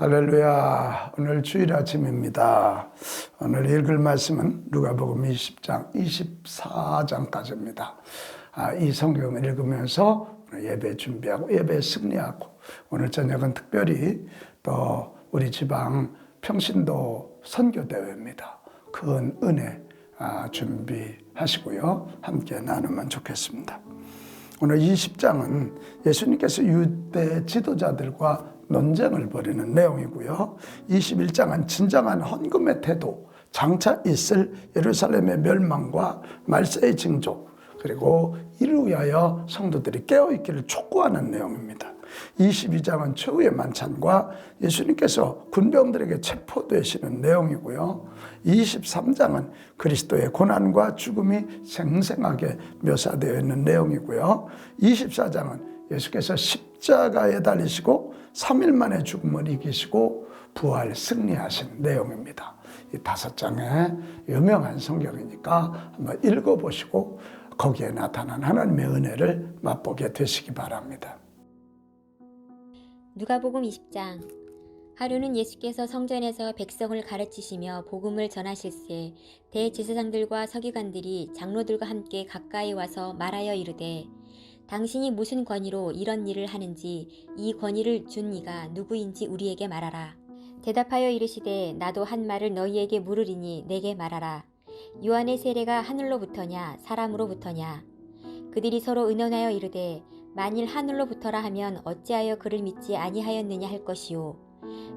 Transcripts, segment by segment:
할렐루야. 오늘 주일 아침입니다. 오늘 읽을 말씀은 누가복음 20장, 24장까지입니다. 이 성경을 읽으면서 예배 준비하고 예배 승리하고 오늘 저녁은 특별히 또 우리 지방 평신도 선교대회입니다. 큰 은혜 준비하시고요. 함께 나누면 좋겠습니다. 오늘 20장은 예수님께서 유대 지도자들과 논쟁을 벌이는 내용이고요. 21장은 진정한 헌금의 태도, 장차 있을 예루살렘의 멸망과 말세의 징조, 그리고 이를 위하여 성도들이 깨어있기를 촉구하는 내용입니다. 22장은 최후의 만찬과 예수님께서 군병들에게 체포되시는 내용이고요. 23장은 그리스도의 고난과 죽음이 생생하게 묘사되어 있는 내용이고요. 24장은 예수께서 십자가에 달리시고 3일 만에 죽음을 이기시고 부활 승리하신 내용입니다. 이 5장의 유명한 성경이니까 한번 읽어보시고 거기에 나타난 하나님의 은혜를 맛보게 되시기 바랍니다. 누가복음 20장. 하루는 예수께서 성전에서 백성을 가르치시며 복음을 전하실세 대제사장들과 서기관들이 장로들과 함께 가까이 와서 말하여 이르되 당신이 무슨 권위로 이런 일을 하는지 이 권위를 준 이가 누구인지 우리에게 말하라. 대답하여 이르시되 나도 한 말을 너희에게 물으리니 내게 말하라. 요한의 세례가 하늘로부터냐 사람으로부터냐. 그들이 서로 의논하여 이르되 만일 하늘로부터라 하면 어찌하여 그를 믿지 아니하였느냐 할 것이요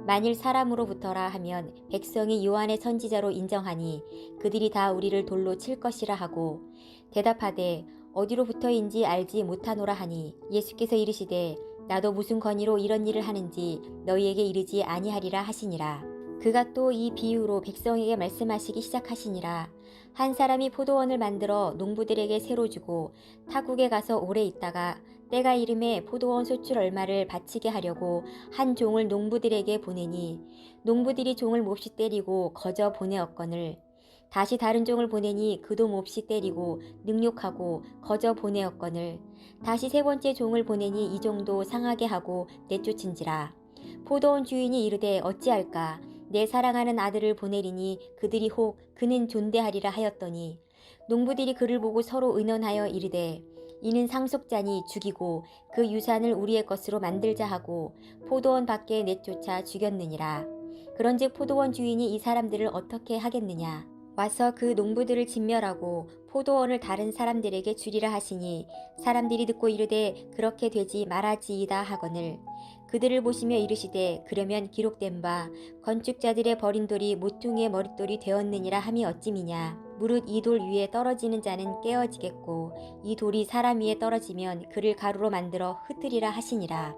만일 사람으로부터라 하면 백성이 요한의 선지자로 인정하니 그들이 다 우리를 돌로 칠 것이라 하고 대답하되 어디로부터인지 알지 못하노라 하니 예수께서 이르시되 나도 무슨 권위로 이런 일을 하는지 너희에게 이르지 아니하리라 하시니라. 그가 또 이 비유로 백성에게 말씀하시기 시작하시니라. 한 사람이 포도원을 만들어 농부들에게 새로 주고 타국에 가서 오래 있다가 때가 이름에 포도원 소출 얼마를 바치게 하려고 한 종을 농부들에게 보내니 농부들이 종을 몹시 때리고 거저 보내었거늘 다시 다른 종을 보내니 그도 몹시 때리고 능욕하고 거저 보내었거늘 다시 세 번째 종을 보내니 이 종도 상하게 하고 내쫓은지라. 포도원 주인이 이르되 어찌할까 내 사랑하는 아들을 보내리니 그들이 혹 그는 존대하리라 하였더니 농부들이 그를 보고 서로 의논하여 이르되 이는 상속자니 죽이고 그 유산을 우리의 것으로 만들자 하고 포도원 밖에 내쫓아 죽였느니라. 그런즉 포도원 주인이 이 사람들을 어떻게 하겠느냐. 와서 그 농부들을 진멸하고 포도원을 다른 사람들에게 주리라 하시니 사람들이 듣고 이르되 그렇게 되지 말아지이다 하거늘 그들을 보시며 이르시되 그러면 기록된 바 건축자들의 버린 돌이 모퉁이의 머릿돌이 되었느니라 함이 어찌미냐. 무릇 이 돌 위에 떨어지는 자는 깨어지겠고 이 돌이 사람 위에 떨어지면 그를 가루로 만들어 흩으리라 하시니라.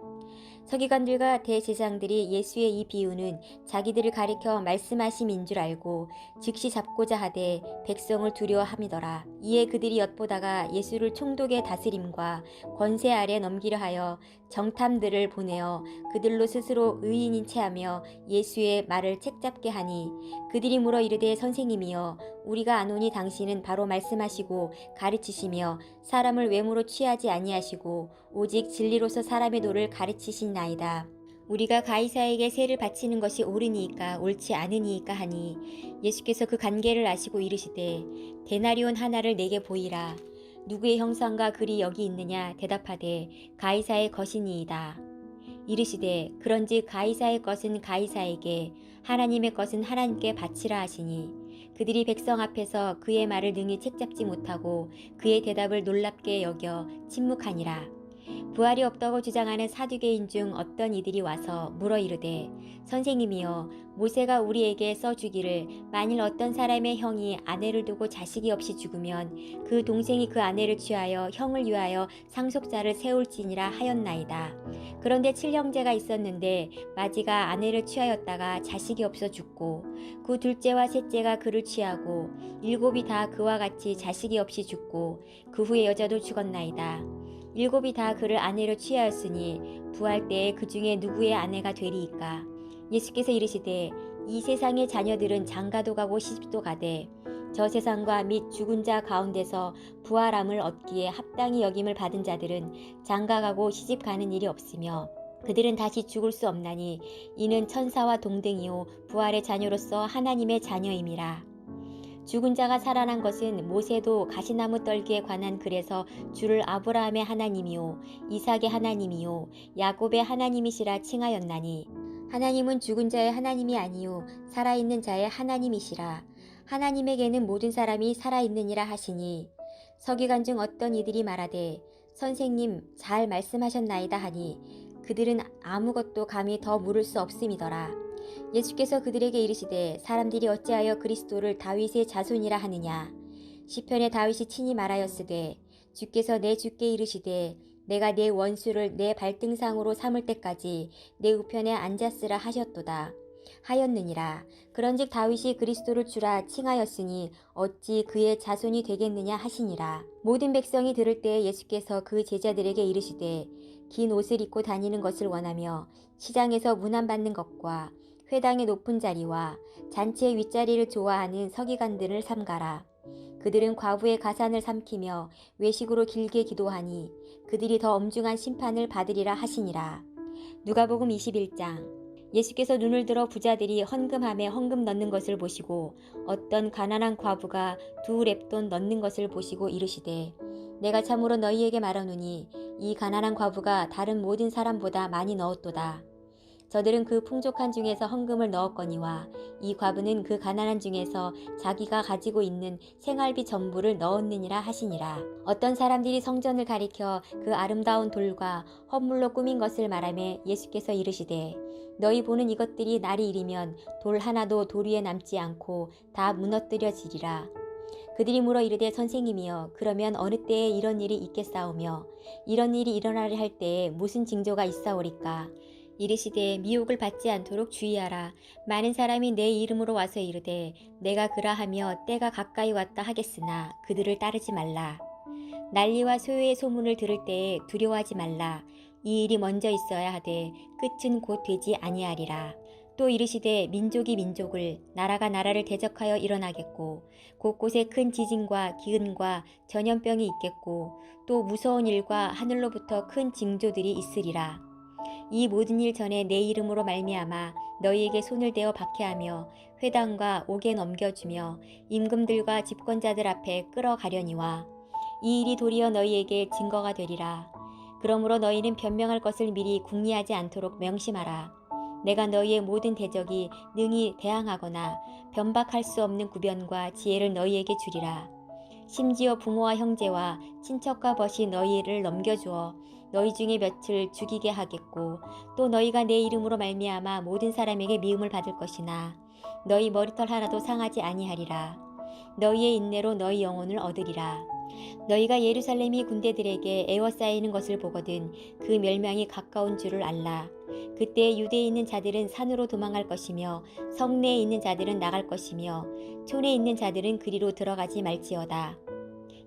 서기관들과 대제사장들이 예수의 이 비유는 자기들을 가리켜 말씀하심인 줄 알고 즉시 잡고자 하되 백성을 두려워함이더라. 이에 그들이 엿보다가 예수를 총독의 다스림과 권세 아래 넘기려 하여 정탐들을 보내어 그들로 스스로 의인인 체하며 예수의 말을 책잡게 하니 그들이 물어 이르되 선생님이여 우리가 아노니 당신은 바로 말씀하시고 가르치시며 사람을 외모로 취하지 아니하시고 오직 진리로서 사람의 도를 가르치신나이다. 우리가 가이사에게 세를 바치는 것이 옳으니이까 옳지 않으니이까 하니 예수께서 그 관계를 아시고 이르시되 데나리온 하나를 내게 보이라. 누구의 형상과 글이 여기 있느냐 대답하되 가이사의 것이니이다. 이르시되 그런즉 가이사의 것은 가이사에게 하나님의 것은 하나님께 바치라 하시니 그들이 백성 앞에서 그의 말을 능히 책잡지 못하고 그의 대답을 놀랍게 여겨 침묵하니라. 부활이 없다고 주장하는 사두개인 중 어떤 이들이 와서 물어 이르되 선생님이여 모세가 우리에게 써주기를 만일 어떤 사람의 형이 아내를 두고 자식이 없이 죽으면 그 동생이 그 아내를 취하여 형을 위하여 상속자를 세울지니라 하였나이다. 그런데 7형제가 있었는데 마지가 아내를 취하였다가 자식이 없어 죽고 그 둘째와 셋째가 그를 취하고 7이 다 그와 같이 자식이 없이 죽고 그 후에 여자도 죽었나이다. 7이 다 그를 아내로 취하였으니 부활 때에 그 중에 누구의 아내가 되리이까. 예수께서 이르시되 이 세상의 자녀들은 장가도 가고 시집도 가되 저 세상과 및 죽은 자 가운데서 부활함을 얻기에 합당히 여김을 받은 자들은 장가가고 시집가는 일이 없으며 그들은 다시 죽을 수 없나니 이는 천사와 동등이요 부활의 자녀로서 하나님의 자녀임이라. 죽은 자가 살아난 것은 모세도 가시나무 떨기에 관한 글에서 주를 아브라함의 하나님이요 이삭의 하나님이요 야곱의 하나님이시라 칭하였나니 하나님은 죽은 자의 하나님이 아니요 살아있는 자의 하나님이시라. 하나님에게는 모든 사람이 살아있느니라 하시니 서기관 중 어떤 이들이 말하되 선생님 잘 말씀하셨나이다 하니 그들은 아무것도 감히 더 물을 수 없음이더라. 예수께서 그들에게 이르시되 사람들이 어찌하여 그리스도를 다윗의 자손이라 하느냐. 시편에 다윗이 친히 말하였으되 주께서 내 주께 이르시되 내가 내 원수를 내 발등상으로 삼을 때까지 내 우편에 앉았으라 하셨도다 하였느니라. 그런즉 다윗이 그리스도를 주라 칭하였으니 어찌 그의 자손이 되겠느냐 하시니라. 모든 백성이 들을 때 예수께서 그 제자들에게 이르시되 긴 옷을 입고 다니는 것을 원하며 시장에서 문안받는 것과 회당의 높은 자리와 잔치의 윗자리를 좋아하는 서기관들을 삼가라. 그들은 과부의 가산을 삼키며 외식으로 길게 기도하니 그들이 더 엄중한 심판을 받으리라 하시니라. 누가복음 21장. 예수께서 눈을 들어 부자들이 헌금함에 헌금 넣는 것을 보시고 어떤 가난한 과부가 2렙돈 넣는 것을 보시고 이르시되 내가 참으로 너희에게 말하노니 이 가난한 과부가 다른 모든 사람보다 많이 넣었도다. 저들은 그 풍족한 중에서 헌금을 넣었거니와 이 과부는 그 가난한 중에서 자기가 가지고 있는 생활비 전부를 넣었느니라 하시니라. 어떤 사람들이 성전을 가리켜 그 아름다운 돌과 헌물로 꾸민 것을 말하며 예수께서 이르시되 너희 보는 이것들이 날이 이르면 돌 하나도 돌 위에 남지 않고 다 무너뜨려지리라. 그들이 물어 이르되 선생님이여 그러면 어느 때에 이런 일이 있겠사오며 이런 일이 일어나려 할 때에 무슨 징조가 있사오리까. 이르시되 미혹을 받지 않도록 주의하라. 많은 사람이 내 이름으로 와서 이르되 내가 그라하며 때가 가까이 왔다 하겠으나 그들을 따르지 말라. 난리와 소요의 소문을 들을 때에 두려워하지 말라. 이 일이 먼저 있어야 하되 끝은 곧 되지 아니하리라. 또 이르시되 민족이 민족을 나라가 나라를 대적하여 일어나겠고 곳곳에 큰 지진과 기근과 전염병이 있겠고 또 무서운 일과 하늘로부터 큰 징조들이 있으리라. 이 모든 일 전에 내 이름으로 말미암아 너희에게 손을 대어 박해하며 회당과 옥에 넘겨주며 임금들과 집권자들 앞에 끌어가려니와 이 일이 도리어 너희에게 증거가 되리라. 그러므로 너희는 변명할 것을 미리 궁리하지 않도록 명심하라. 내가 너희의 모든 대적이 능히 대항하거나 변박할 수 없는 구변과 지혜를 너희에게 주리라. 심지어 부모와 형제와 친척과 벗이 너희를 넘겨주어 너희 중에 몇을 죽이게 하겠고 또 너희가 내 이름으로 말미암아 모든 사람에게 미움을 받을 것이나 너희 머리털 하나도 상하지 아니하리라. 너희의 인내로 너희 영혼을 얻으리라. 너희가 예루살렘이 군대들에게 에워싸이는 것을 보거든 그 멸망이 가까운 줄을 알라. 그때 유대에 있는 자들은 산으로 도망할 것이며 성내에 있는 자들은 나갈 것이며 촌에 있는 자들은 그리로 들어가지 말지어다.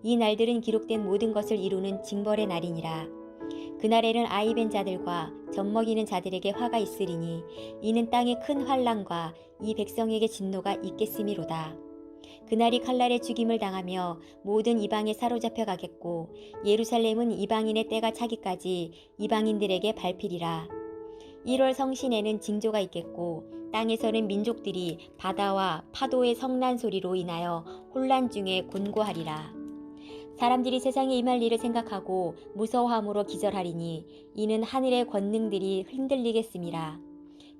이 날들은 기록된 모든 것을 이루는 징벌의 날이니라. 그날에는 아이 벤 자들과 젖먹이는 자들에게 화가 있으리니 이는 땅에 큰 환난과 이 백성에게 진노가 있겠음이로다. 그날이 칼날의 죽임을 당하며 모든 이방에 사로잡혀 가겠고 예루살렘은 이방인의 때가 차기까지 이방인들에게 밟히리라. 1월 성신에는 징조가 있겠고 땅에서는 민족들이 바다와 파도의 성난 소리로 인하여 혼란 중에 곤고하리라. 사람들이 세상에 임할 일을 생각하고 무서워함으로 기절하리니 이는 하늘의 권능들이 흔들리겠음이라.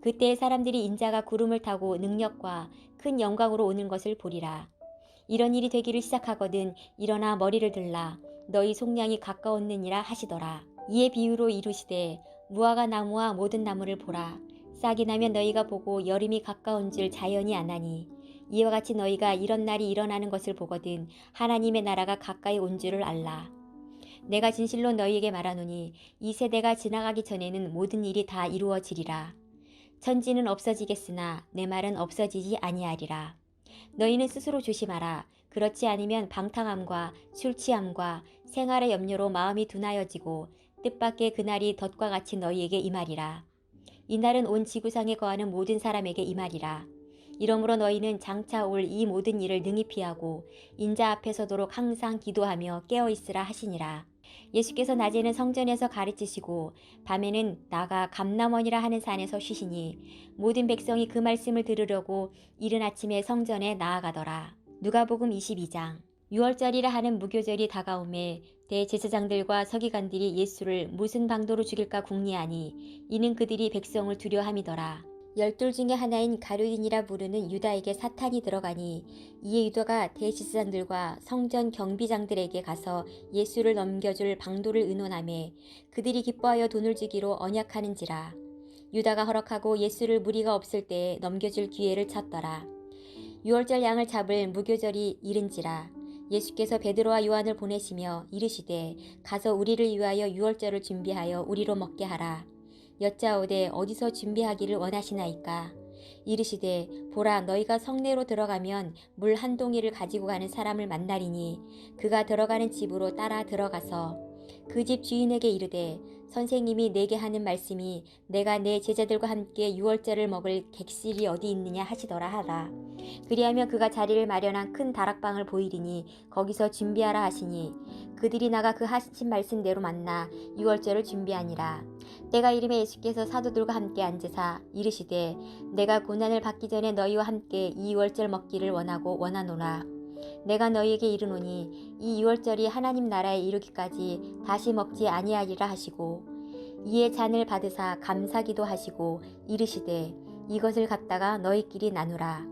그때 사람들이 인자가 구름을 타고 능력과 큰 영광으로 오는 것을 보리라. 이런 일이 되기를 시작하거든 일어나 머리를 들라. 너희 속량이 가까웠느니라 하시더라. 이에 비유로 이르시되 무화과 나무와 모든 나무를 보라. 싹이 나면 너희가 보고 여름이 가까운 줄 자연이 아나니 이와 같이 너희가 이런 날이 일어나는 것을 보거든 하나님의 나라가 가까이 온 줄을 알라. 내가 진실로 너희에게 말하노니 이 세대가 지나가기 전에는 모든 일이 다 이루어지리라. 천지는 없어지겠으나 내 말은 없어지지 아니하리라. 너희는 스스로 조심하라. 그렇지 않으면 방탕함과 술 취함과 생활의 염려로 마음이 둔하여지고 뜻밖의 그날이 덫과 같이 너희에게 임하리라. 이날은 온 지구상에 거하는 모든 사람에게 임하리라. 이러므로 너희는 장차 올 이 모든 일을 능히 피하고 인자 앞에 서도록 항상 기도하며 깨어있으라 하시니라. 예수께서 낮에는 성전에서 가르치시고 밤에는 나가 감람원이라 하는 산에서 쉬시니 모든 백성이 그 말씀을 들으려고 이른 아침에 성전에 나아가더라. 누가복음 22장. 6월절이라 하는 무교절이 다가오매 대제사장들과 서기관들이 예수를 무슨 방도로 죽일까 궁리하니 이는 그들이 백성을 두려함이더라. 12 중에 하나인 가룟인이라 부르는 유다에게 사탄이 들어가니 이에 유다가 대제사장들과 성전 경비장들에게 가서 예수를 넘겨줄 방도를 의논하매 그들이 기뻐하여 돈을 주기로 언약하는지라. 유다가 허락하고 예수를 무리가 없을 때에 넘겨줄 기회를 찾더라. 6월절 양을 잡을 무교절이 이른지라. 예수께서 베드로와 요한을 보내시며 이르시되 가서 우리를 위하여 6월절을 준비하여 우리로 먹게 하라. 여짜오되 어디서 준비하기를 원하시나이까. 이르시되 보라 너희가 성내로 들어가면 물 한 동이를 가지고 가는 사람을 만나리니 그가 들어가는 집으로 따라 들어가서 그 집 주인에게 이르되 선생님이 내게 하는 말씀이 내가 내 제자들과 함께 6월절을 먹을 객실이 어디 있느냐 하시더라 하라. 그리하면 그가 자리를 마련한 큰 다락방을 보이리니 거기서 준비하라 하시니 그들이 나가 그 하신 말씀대로 만나 6월절을 준비하니라. 때가 이름에 예수께서 사도들과 함께 앉으사 이르시되 내가 고난을 받기 전에 너희와 함께 이 6월절 먹기를 원하노라. 내가 너희에게 이르노니 이 6월절이 하나님 나라에 이르기까지 다시 먹지 아니하리라 하시고 이에 잔을 받으사 감사기도 하시고 이르시되 이것을 갖다가 너희끼리 나누라.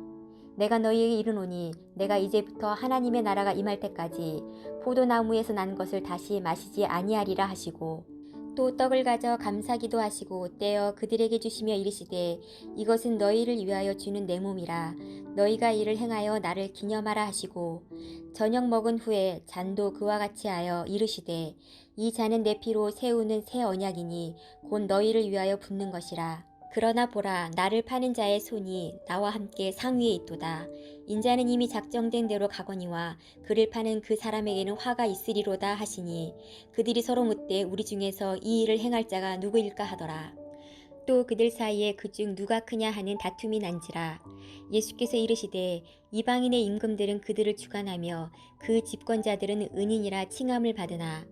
내가 너희에게 이르노니 내가 이제부터 하나님의 나라가 임할 때까지 포도나무에서 난 것을 다시 마시지 아니하리라 하시고 또 떡을 가져 감사기도 하시고 떼어 그들에게 주시며 이르시되 이것은 너희를 위하여 주는 내 몸이라. 너희가 이를 행하여 나를 기념하라 하시고 저녁 먹은 후에 잔도 그와 같이 하여 이르시되 이 잔은 내 피로 세우는 새 언약이니 곧 너희를 위하여 붓는 것이라. 그러나 보라 나를 파는 자의 손이 나와 함께 상위에 있도다. 인자는 이미 작정된 대로 가거니와 그를 파는 그 사람에게는 화가 있으리로다 하시니 그들이 서로 묻되 우리 중에서 이 일을 행할 자가 누구일까 하더라. 또 그들 사이에 그중 누가 크냐 하는 다툼이 난지라. 예수께서 이르시되 이방인의 임금들은 그들을 주관하며 그 집권자들은 은인이라 칭함을 받으나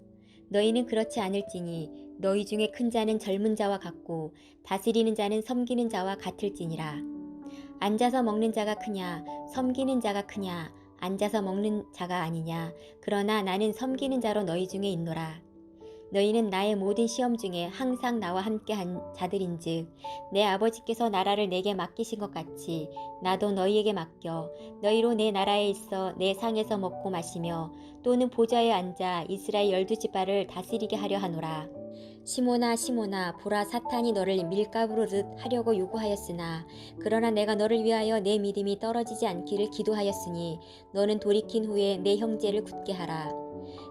너희는 그렇지 않을지니 너희 중에 큰 자는 젊은 자와 같고 다스리는 자는 섬기는 자와 같을지니라. 앉아서 먹는 자가 크냐 섬기는 자가 크냐 앉아서 먹는 자가 아니냐. 그러나 나는 섬기는 자로 너희 중에 있노라. 너희는 나의 모든 시험 중에 항상 나와 함께한 자들인즉 내 아버지께서 나라를 내게 맡기신 것 같이 나도 너희에게 맡겨 너희로 내 나라에 있어 내 상에서 먹고 마시며 또는 보좌에 앉아 이스라엘 12지파를 다스리게 하려 하노라. 시몬아 시몬아 보라 사탄이 너를 밀가부르듯 하려고 요구하였으나 그러나 내가 너를 위하여 내 믿음이 떨어지지 않기를 기도하였으니 너는 돌이킨 후에 내 형제를 굳게 하라.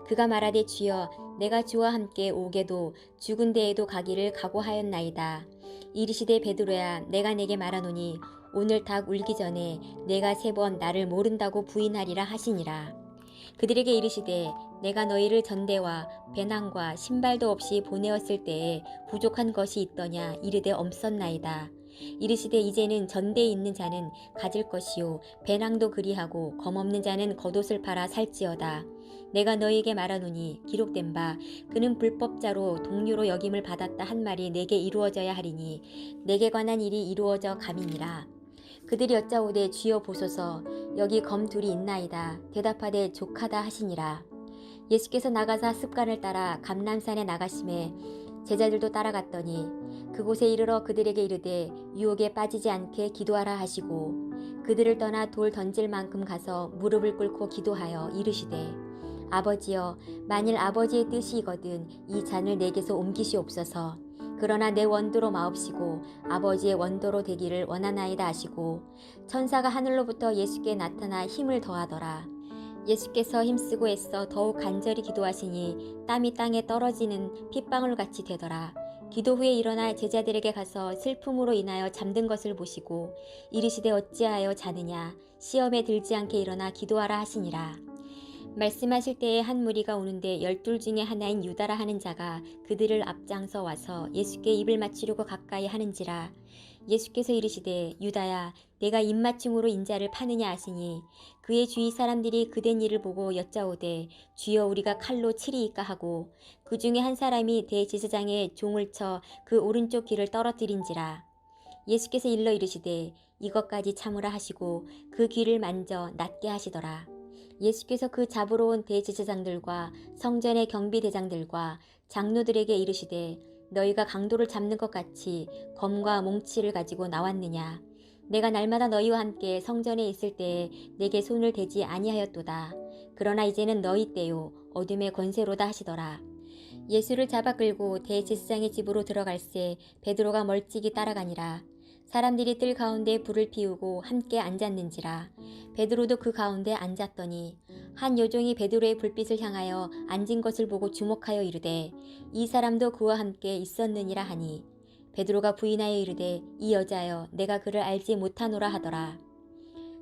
그가 말하되 주여 내가 주와 함께 오게도 죽은 데에도 가기를 각오하였나이다. 이르시되 베드로야 내가 내게 말하노니 오늘 닭 울기 전에 내가 3번 나를 모른다고 부인하리라 하시니라. 그들에게 이르시되 내가 너희를 전대와 배낭과 신발도 없이 보내었을 때에 부족한 것이 있더냐 이르되 없었나이다. 이르시되 이제는 전대에 있는 자는 가질 것이요 배낭도 그리하고 검없는 자는 겉옷을 팔아 살지어다. 내가 너희에게 말하노니 기록된 바 그는 불법자로 동료로 여김을 받았다 한 말이 내게 이루어져야 하리니 내게 관한 일이 이루어져 감이니라. 그들이 여짜오되 주여 보소서 여기 검 둘이 있나이다. 대답하되 족하다 하시니라. 예수께서 나가사 습관을 따라 감람산에 나가심에 제자들도 따라갔더니 그곳에 이르러 그들에게 이르되 유혹에 빠지지 않게 기도하라 하시고 그들을 떠나 돌 던질 만큼 가서 무릎을 꿇고 기도하여 이르시되 아버지여 만일 아버지의 뜻이거든 이 잔을 내게서 옮기시옵소서. 그러나 내 원도로 마옵시고 아버지의 원도로 되기를 원하나이다 하시고 천사가 하늘로부터 예수께 나타나 힘을 더하더라. 예수께서 힘쓰고 애써 더욱 간절히 기도하시니 땀이 땅에 떨어지는 핏방울같이 되더라. 기도 후에 일어나 제자들에게 가서 슬픔으로 인하여 잠든 것을 보시고 이르시되 어찌하여 자느냐 시험에 들지 않게 일어나 기도하라 하시니라. 말씀하실 때에 한 무리가 오는데 12 중에 하나인 유다라 하는 자가 그들을 앞장서 와서 예수께 입을 맞추려고 가까이 하는지라. 예수께서 이르시되 유다야 내가 입맞춤으로 인자를 파느냐 하시니 그의 주위 사람들이 그된 일을 보고 여짜오되 주여 우리가 칼로 치리이까 하고 그 중에 한 사람이 대제사장의 종을 쳐 그 오른쪽 귀를 떨어뜨린지라. 예수께서 일러 이르시되 이것까지 참으라 하시고 그 귀를 만져 낫게 하시더라. 예수께서 그 잡으러 온 대제사장들과 성전의 경비대장들과 장로들에게 이르시되 너희가 강도를 잡는 것 같이 검과 몽치를 가지고 나왔느냐. 내가 날마다 너희와 함께 성전에 있을 때에 내게 손을 대지 아니하였도다. 그러나 이제는 너희 때요 어둠의 권세로다 하시더라. 예수를 잡아 끌고 대제사장의 집으로 들어갈새 베드로가 멀찍이 따라가니라. 사람들이 뜰 가운데 불을 피우고 함께 앉았는지라. 베드로도 그 가운데 앉았더니 한 여종이 베드로의 불빛을 향하여 앉은 것을 보고 주목하여 이르되 이 사람도 그와 함께 있었느니라 하니 베드로가 부인하여 이르되 이 여자여 내가 그를 알지 못하노라 하더라.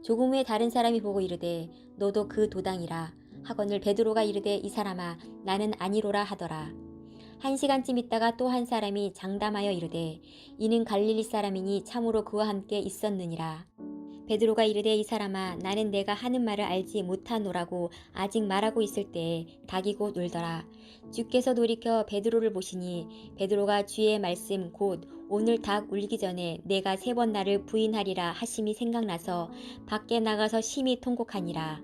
조금 후에 다른 사람이 보고 이르되 너도 그 도당이라 하거늘 베드로가 이르되 이 사람아 나는 아니로라 하더라. 1시간쯤 있다가 또 한 사람이 장담하여 이르되 이는 갈릴리 사람이니 참으로 그와 함께 있었느니라. 베드로가 이르되 이 사람아 나는 내가 하는 말을 알지 못하노라고 아직 말하고 있을 때에 닭이 곧 울더라. 주께서 돌이켜 베드로를 보시니 베드로가 주의 말씀 곧 오늘 닭 울기 전에 내가 3번 나를 부인하리라 하심이 생각나서 밖에 나가서 심히 통곡하니라.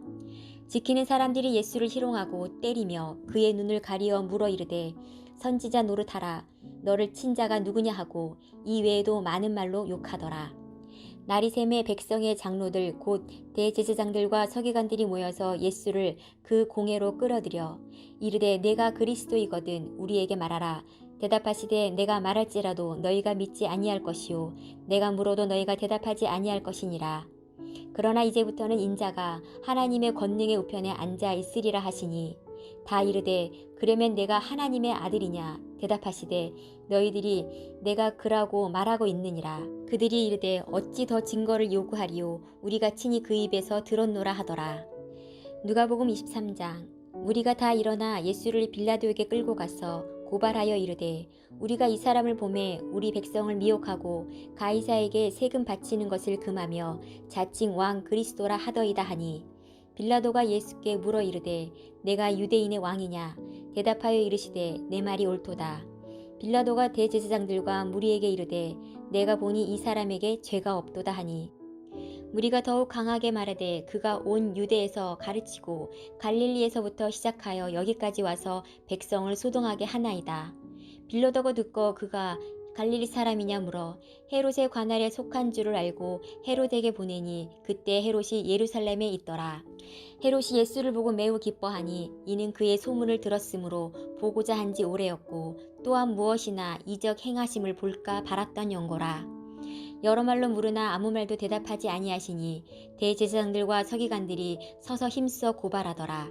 지키는 사람들이 예수를 희롱하고 때리며 그의 눈을 가리어 물어 이르되 선지자 노릇하라. 너를 친 자가 누구냐 하고 이 외에도 많은 말로 욕하더라. 날이 새매 백성의 장로들 곧 대제사장들과 서기관들이 모여서 예수를 그 공회로 끌어들여 이르되 내가 그리스도이거든 우리에게 말하라. 대답하시되 내가 말할지라도 너희가 믿지 아니할 것이요 내가 물어도 너희가 대답하지 아니할 것이니라. 그러나 이제부터는 인자가 하나님의 권능의 우편에 앉아 있으리라 하시니 다 이르되 그러면 내가 하나님의 아들이냐. 대답하시되 너희들이 내가 그라고 말하고 있느니라. 그들이 이르되 어찌 더 증거를 요구하리요 우리가 친히 그 입에서 들었노라 하더라. 누가복음 23장. 무리가 다 일어나 예수를 빌라도에게 끌고 가서 고발하여 이르되 우리가 이 사람을 보매 우리 백성을 미혹하고 가이사에게 세금 바치는 것을 금하며 자칭 왕 그리스도라 하더이다 하니 빌라도가 예수께 물어 이르되 내가 유대인의 왕이냐. 대답하여 이르시되 내 말이 옳도다. 빌라도가 대제사장들과 무리에게 이르되 내가 보니 이 사람에게 죄가 없도다 하니 무리가 더욱 강하게 말하되 그가 온 유대에서 가르치고 갈릴리에서부터 시작하여 여기까지 와서 백성을 소동하게 하나이다. 빌라도가 듣고 그가 갈릴리 사람이냐 물어 헤롯의 관할에 속한 줄을 알고 헤롯에게 보내니 그때 헤롯이 예루살렘에 있더라. 헤롯이 예수를 보고 매우 기뻐하니 이는 그의 소문을 들었으므로 보고자 한 지 오래였고 또한 무엇이나 이적 행하심을 볼까 바랐던 연고라. 여러 말로 물으나 아무 말도 대답하지 아니하시니 대제사장들과 서기관들이 서서 힘써 고발하더라.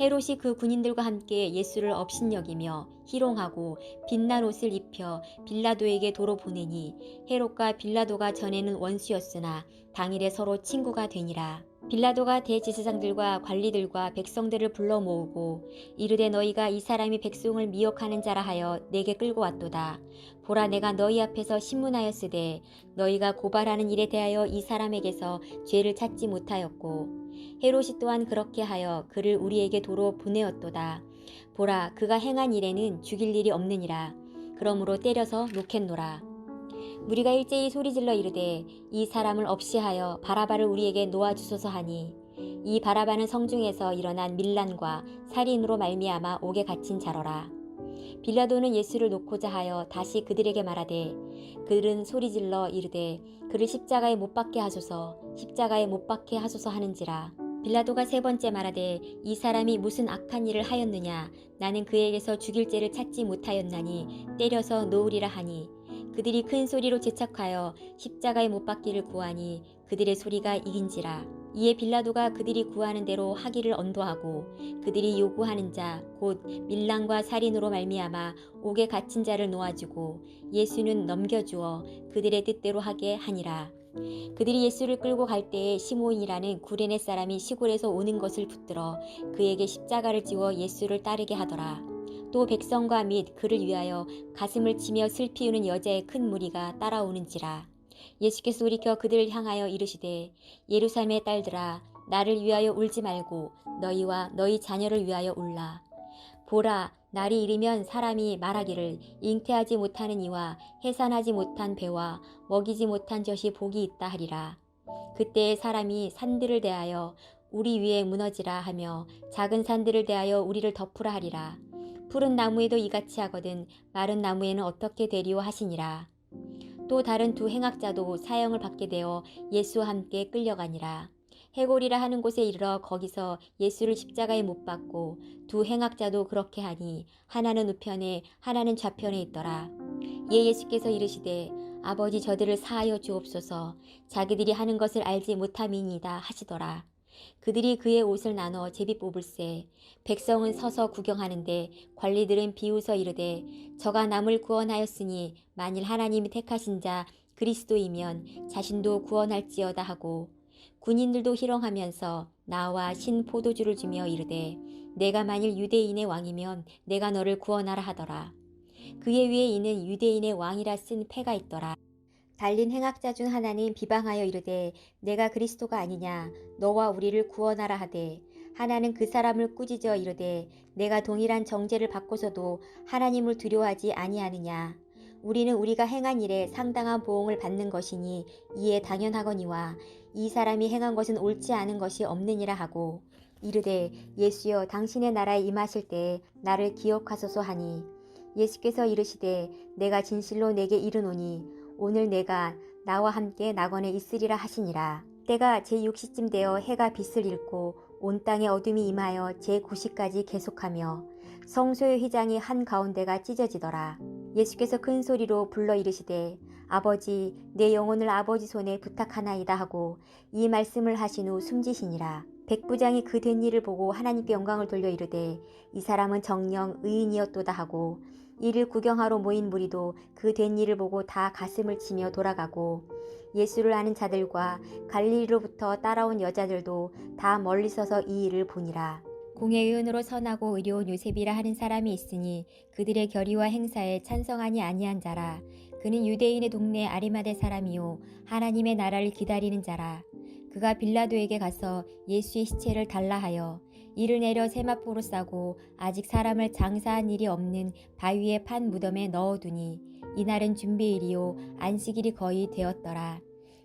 헤롯이 그 군인들과 함께 예수를 업신여기며 희롱하고 빛난 옷을 입혀 빌라도에게 도로 보내니 헤롯과 빌라도가 전에는 원수였으나 당일에 서로 친구가 되니라. 빌라도가 대제사장들과 관리들과 백성들을 불러 모으고 이르되 너희가 이 사람이 백성을 미혹하는 자라 하여 내게 끌고 왔도다. 보라 내가 너희 앞에서 신문하였으되 너희가 고발하는 일에 대하여 이 사람에게서 죄를 찾지 못하였고 헤롯이 또한 그렇게 하여 그를 우리에게 도로 보내었도다. 보라 그가 행한 일에는 죽일 일이 없느니라. 그러므로 때려서 놓겠노라. 무리가 일제히 소리질러 이르되 이 사람을 없이하여 바라바를 우리에게 놓아주소서 하니 이 바라바는 성중에서 일어난 밀란과 살인으로 말미암아 옥에 갇힌 자로라. 빌라도는 예수를 놓고자 하여 다시 그들에게 말하되 그들은 소리질러 이르되 그를 십자가에 못 박게 하소서 십자가에 못 박게 하소서 하는지라. 빌라도가 3번째 말하되 이 사람이 무슨 악한 일을 하였느냐. 나는 그에게서 죽일 죄를 찾지 못하였나니 때려서 놓으리라 하니 그들이 큰 소리로 재촉하여 십자가에 못 박기를 구하니 그들의 소리가 이긴지라. 이에 빌라도가 그들이 구하는 대로 하기를 언도하고 그들이 요구하는 자 곧 밀란과 살인으로 말미암아 옥에 갇힌 자를 놓아주고 예수는 넘겨주어 그들의 뜻대로 하게 하니라. 그들이 예수를 끌고 갈 때에 시몬이라는 구레네 사람이 시골에서 오는 것을 붙들어 그에게 십자가를 지워 예수를 따르게 하더라. 또 백성과 및 그를 위하여 가슴을 치며 슬피우는 여자의 큰 무리가 따라오는지라. 예수께서 돌이켜 그들을 향하여 이르시되 예루살렘의 딸들아 나를 위하여 울지 말고 너희와 너희 자녀를 위하여 울라. 보라, 날이 이르면 사람이 말하기를 잉태하지 못하는 이와 해산하지 못한 배와 먹이지 못한 젖이 복이 있다 하리라. 그때에 사람이 산들을 대하여 우리 위에 무너지라 하며 작은 산들을 대하여 우리를 덮으라 하리라. 푸른 나무에도 이같이 하거든 마른 나무에는 어떻게 되리오 하시니라. 또 다른 두 행악자도 사형을 받게 되어 예수와 함께 끌려가니라. 해골이라 하는 곳에 이르러 거기서 예수를 십자가에 못 박고 두 행악자도 그렇게 하니 하나는 우편에 하나는 좌편에 있더라. 예수께서 이르시되 아버지 저들을 사하여 주옵소서 자기들이 하는 것을 알지 못함이니이다 하시더라. 그들이 그의 옷을 나눠 제비 뽑을세 백성은 서서 구경하는데 관리들은 비웃어 이르되 저가 남을 구원하였으니 만일 하나님이 택하신 자 그리스도이면 자신도 구원할지어다 하고 군인들도 희롱하면서 나와 신 포도주를 주며 이르되 내가 만일 유대인의 왕이면 내가 너를 구원하라 하더라. 그의 위에 있는 유대인의 왕이라 쓴 패가 있더라. 달린 행악자 중 하나는 비방하여 이르되 내가 그리스도가 아니냐 너와 우리를 구원하라 하되 하나는 그 사람을 꾸짖어 이르되 내가 동일한 정죄를 받고서도 하나님을 두려워하지 아니하느냐. 우리는 우리가 행한 일에 상당한 보응을 받는 것이니 이에 당연하거니와 이 사람이 행한 것은 옳지 않은 것이 없느니라 하고 이르되 예수여 당신의 나라에 임하실 때에 나를 기억하소서 하니 예수께서 이르시되 내가 진실로 내게 이르노니 오늘 내가 나와 함께 낙원에 있으리라 하시니라. 때가 제6시쯤 되어 해가 빛을 잃고 온 땅에 어둠이 임하여 제9시까지 계속하며 성소의 휘장이 한가운데가 찢어지더라. 예수께서 큰 소리로 불러 이르시되 아버지 내 영혼을 아버지 손에 부탁하나이다 하고 이 말씀을 하신 후 숨지시니라. 백부장이 그 된 일을 보고 하나님께 영광을 돌려 이르되 이 사람은 정녕 의인이었도다 하고 이를 구경하러 모인 무리도 그 된 일을 보고 다 가슴을 치며 돌아가고 예수를 아는 자들과 갈릴리로부터 따라온 여자들도 다 멀리 서서 이 일을 보니라. 공회의원으로 선하고 의로운 요셉이라 하는 사람이 있으니 그들의 결의와 행사에 찬성하니 아니한 자라. 그는 유대인의 동네 아리마대 사람이요 하나님의 나라를 기다리는 자라. 그가 빌라도에게 가서 예수의 시체를 달라 하여 이를 내려 세마포로 싸고 아직 사람을 장사한 일이 없는 바위에 판 무덤에 넣어두니 이날은 준비일이요 안식일이 거의 되었더라.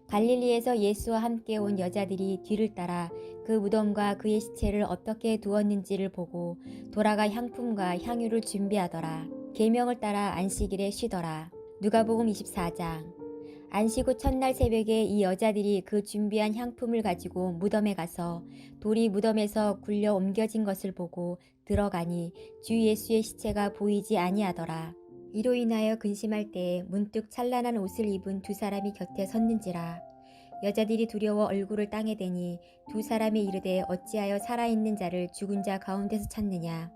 갈릴리에서 예수와 함께 온 여자들이 뒤를 따라 그 무덤과 그의 시체를 어떻게 두었는지를 보고 돌아가 향품과 향유를 준비하더라. 계명을 따라 안식일에 쉬더라. 누가복음 24장. 안식 후 첫날 새벽에 이 여자들이 그 준비한 향품을 가지고 무덤에 가서 돌이 무덤에서 굴려 옮겨진 것을 보고 들어가니 주 예수의 시체가 보이지 아니하더라. 이로 인하여 근심할 때에 문득 찬란한 옷을 입은 두 사람이 곁에 섰는지라. 여자들이 두려워 얼굴을 땅에 대니 두 사람이 이르되 어찌하여 살아있는 자를 죽은 자 가운데서 찾느냐.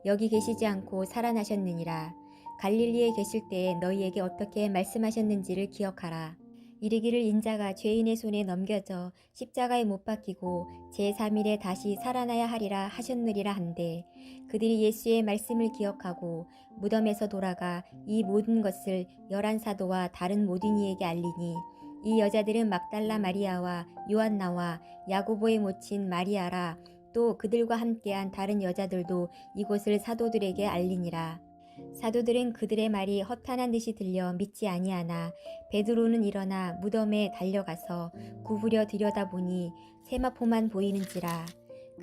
여기 계시지 않고 살아나셨느니라. 갈릴리에 계실 때에 너희에게 어떻게 말씀하셨는지를 기억하라. 이르기를 인자가 죄인의 손에 넘겨져 십자가에 못 박히고 제3일에 다시 살아나야 하리라 하셨느리라 한데 그들이 예수의 말씀을 기억하고 무덤에서 돌아가 이 모든 것을 11사도와 다른 모든 이에게 알리니 이 여자들은 막달라 마리아와 요한나와 야고보의 모친 마리아라. 또 그들과 함께한 다른 여자들도 이곳을 사도들에게 알리니라. 사도들은 그들의 말이 허탄한 듯이 들려 믿지 아니하나 베드로는 일어나 무덤에 달려가서 구부려 들여다보니 세마포만 보이는지라.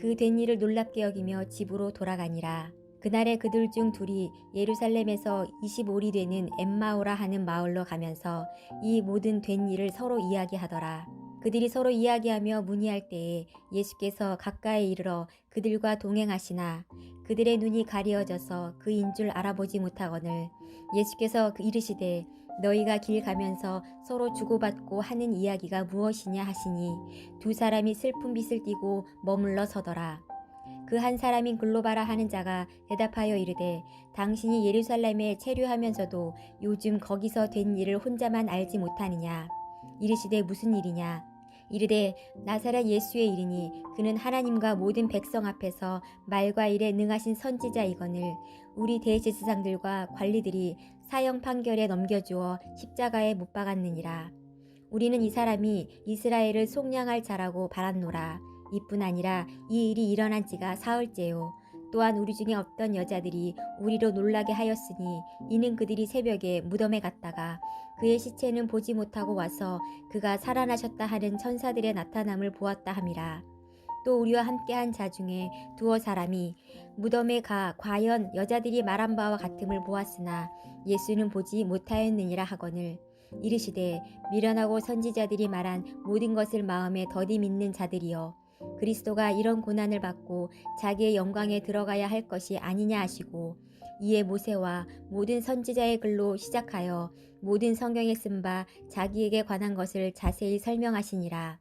그 된 일을 놀랍게 여기며 집으로 돌아가니라. 그날에 그들 중 둘이 예루살렘에서 25리 되는 엠마오라 하는 마을로 가면서 이 모든 된 일을 서로 이야기하더라. 그들이 서로 이야기하며 문의할 때에 예수께서 가까이 이르러 그들과 동행하시나 그들의 눈이 가리어져서 그인 줄 알아보지 못하거늘 예수께서 이르시되 너희가 길 가면서 서로 주고받고 하는 이야기가 무엇이냐 하시니 두 사람이 슬픈 빛을 띠고 머물러 서더라. 그 한 사람인 글로바라 하는 자가 대답하여 이르되 당신이 예루살렘에 체류하면서도 요즘 거기서 된 일을 혼자만 알지 못하느냐. 이르시되 무슨 일이냐. 이르되 나사렛 예수의 일이니 그는 하나님과 모든 백성 앞에서 말과 일에 능하신 선지자이거늘 우리 대제사장들과 관리들이 사형 판결에 넘겨주어 십자가에 못 박았느니라. 우리는 이 사람이 이스라엘을 속량할 자라고 바랐노라. 이뿐 아니라 이 일이 일어난 지가 사흘째요. 또한 우리 중에 어떤 여자들이 우리로 놀라게 하였으니 이는 그들이 새벽에 무덤에 갔다가 그의 시체는 보지 못하고 와서 그가 살아나셨다 하는 천사들의 나타남을 보았다 함이라. 또 우리와 함께한 자 중에 두어 사람이 무덤에 가 과연 여자들이 말한 바와 같음을 보았으나 예수는 보지 못하였느니라 하거늘 이르시되 미련하고 선지자들이 말한 모든 것을 마음에 더디 믿는 자들이여 그리스도가 이런 고난을 받고 자기의 영광에 들어가야 할 것이 아니냐 하시고 이에 모세와 모든 선지자의 글로 시작하여 모든 성경에 쓴 바 자기에게 관한 것을 자세히 설명하시니라.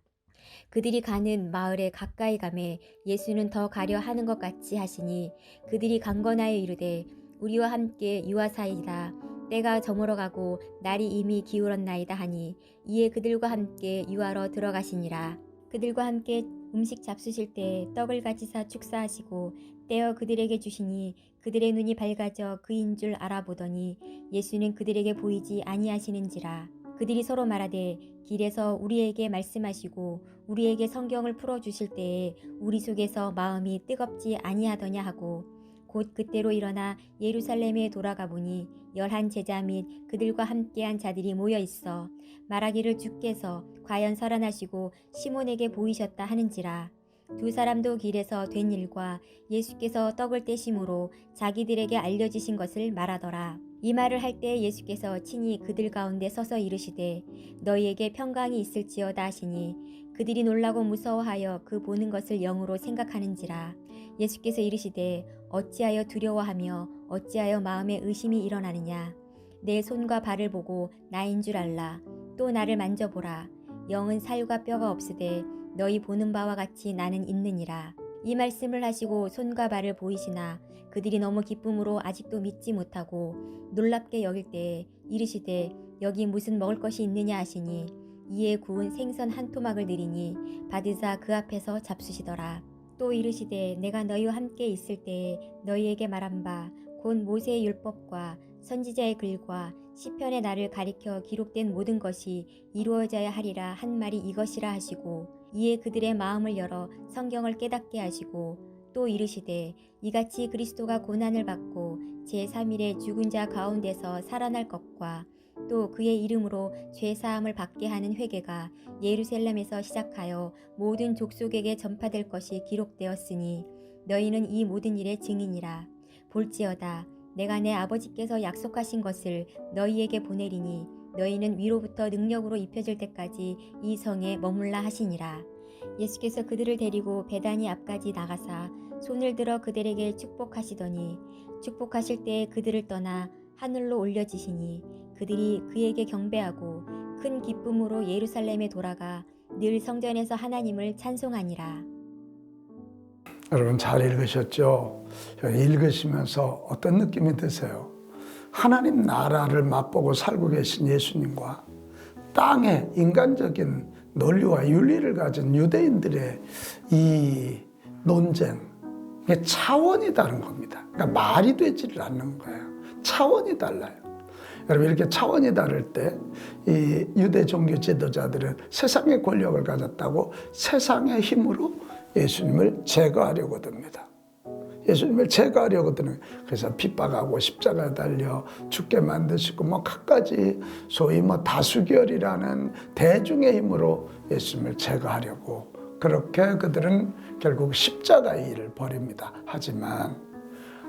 그들이 가는 마을에 가까이 가매 예수는 더 가려 하는 것 같이 하시니 그들이 강건하여 이르되 우리와 함께 유하사이다. 때가 저물어 가고 날이 이미 기울었나이다 하니 이에 그들과 함께 유하러 들어가시니라. 그들과 함께 음식 잡수실 때 떡을 가지사 축사하시고 떼어 그들에게 주시니 그들의 눈이 밝아져 그인 줄 알아보더니 예수는 그들에게 보이지 아니하시는지라. 그들이 서로 말하되 길에서 우리에게 말씀하시고 우리에게 성경을 풀어주실 때에 우리 속에서 마음이 뜨겁지 아니하더냐 하고 곧 그때로 일어나 예루살렘에 돌아가 보니 11 제자 및 그들과 함께한 자들이 모여 있어 말하기를 주께서 과연 살아나시고 시몬에게 보이셨다 하는지라. 두 사람도 길에서 된 일과 예수께서 떡을 떼심으로 자기들에게 알려주신 것을 말하더라. 이 말을 할 때 예수께서 친히 그들 가운데 서서 이르시되 너희에게 평강이 있을지어다 하시니 그들이 놀라고 무서워하여 그 보는 것을 영으로 생각하는지라. 예수께서 이르시되 어찌하여 두려워하며 어찌하여 마음에 의심이 일어나느냐. 내 손과 발을 보고 나인 줄 알라. 또 나를 만져보라. 영은 살과 뼈가 없으되 너희 보는 바와 같이 나는 있느니라. 이 말씀을 하시고 손과 발을 보이시나 그들이 너무 기쁨으로 아직도 믿지 못하고 놀랍게 여길 때에 이르시되 여기 무슨 먹을 것이 있느냐 하시니 이에 구운 생선 한 토막을 드리니 받으사 그 앞에서 잡수시더라. 또 이르시되 내가 너희와 함께 있을 때에 너희에게 말한 바 곧 모세의 율법과 선지자의 글과 시편의 나를 가리켜 기록된 모든 것이 이루어져야 하리라 한 말이 이것이라 하시고 이에 그들의 마음을 열어 성경을 깨닫게 하시고 또 이르시되 이같이 그리스도가 고난을 받고 제3일에 죽은 자 가운데서 살아날 것과 또 그의 이름으로 죄사함을 받게 하는 회개가 예루살렘에서 시작하여 모든 족속에게 전파될 것이 기록되었으니 너희는 이 모든 일의 증인이라. 볼지어다 내가 내 아버지께서 약속하신 것을 너희에게 보내리니 너희는 위로부터 능력으로 입혀질 때까지 이 성에 머물라 하시니라. 예수께서 그들을 데리고 베다니 앞까지 나가사 손을 들어 그들에게 축복하시더니 축복하실 때에 그들을 떠나 하늘로 올려지시니 그들이 그에게 경배하고 큰 기쁨으로 예루살렘에 돌아가 늘 성전에서 하나님을 찬송하니라. 여러분 잘 읽으셨죠? 읽으시면서 어떤 느낌이 드세요? 하나님 나라를 맛보고 살고 계신 예수님과 땅의 인간적인 논리와 윤리를 가진 유대인들의 이 논쟁, 이게 차원이 다른 겁니다. 그러니까 말이 되지를 않는 거예요. 차원이 달라요. 여러분 이렇게 차원이 다를 때 이 유대 종교 지도자들은 세상의 권력을 가졌다고 세상의 힘으로 예수님을 제거하려고 듭니다. 예수님을 제거하려고 드는 그래서 핍박하고 십자가에 달려 죽게 만드시고 갖가지 소위 다수결이라는 대중의 힘으로 예수님을 제거하려고 그렇게 그들은 결국 십자가의 일을 벌입니다. 하지만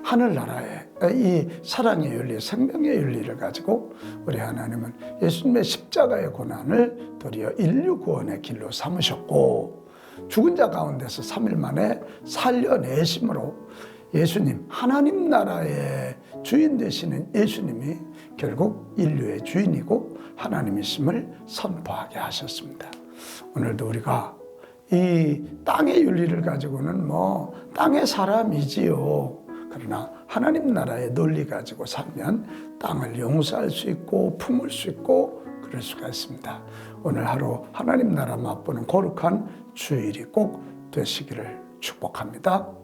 하늘나라의 이 사랑의 윤리, 생명의 윤리를 가지고 우리 하나님은 예수님의 십자가의 고난을 도리어 인류 구원의 길로 삼으셨고 죽은 자 가운데서 3일 만에 살려내심으로 예수님, 하나님 나라의 주인 되시는 예수님이 결국 인류의 주인이고 하나님이심을 선포하게 하셨습니다. 오늘도 우리가 이 땅의 윤리를 가지고는 땅의 사람이지요. 그러나 하나님 나라의 논리 가지고 살면 땅을 용서할 수 있고 품을 수 있고 그럴 수가 있습니다. 오늘 하루 하나님 나라 맛보는 거룩한 주일이 꼭 되시기를 축복합니다.